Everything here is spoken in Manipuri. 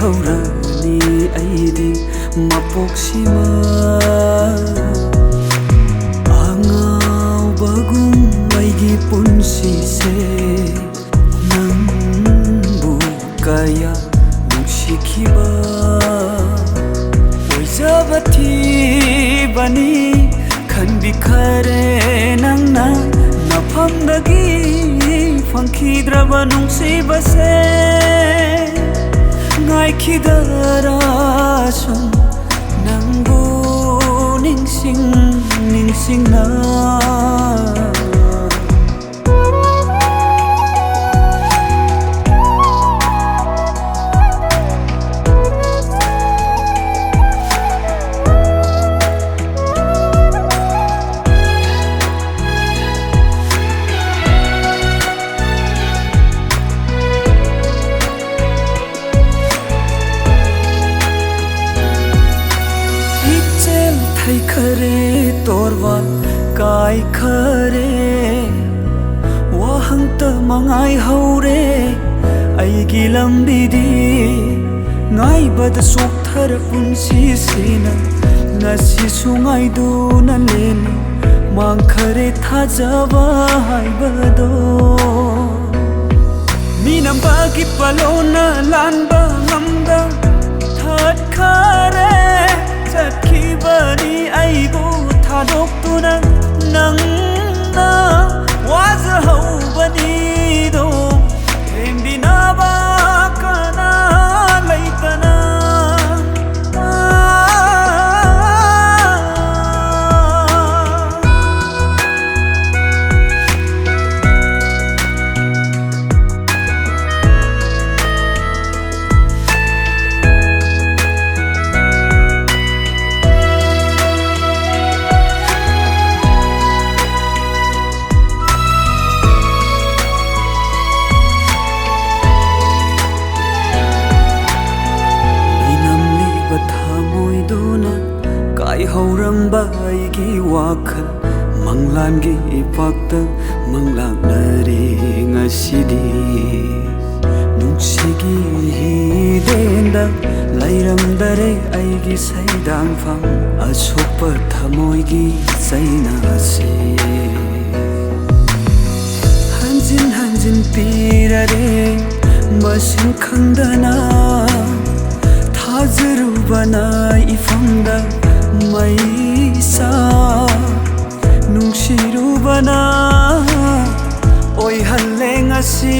hꯧꯔani aidi mapoksima angau bagum aigi punsi se nangbu kaya nungsikiba oizabati bani khanbi khare nangna nafamdagi fangkidraba nungsiba se ngaikidara sum nangbu ningsing na kai khare wahang ta mangai haure aigi lambi di ngai bad sok thar punsi sina ngasi sungai du na leni mang khare thajaba haibado minam bagi palona lanba ngamda that khare chakhibani aibu thadokuna nangna wazahubani do thembina ba kana laitana hauram bai gi wakhal manglan gi ipakta manglaknari ngasidi nungsigi denda lairamdare aigi saidang phang asokpa thamoi gi saina se hanjin pirare masin khangdana thajrubana ifamda maisa nungsirubana oi halle ngasi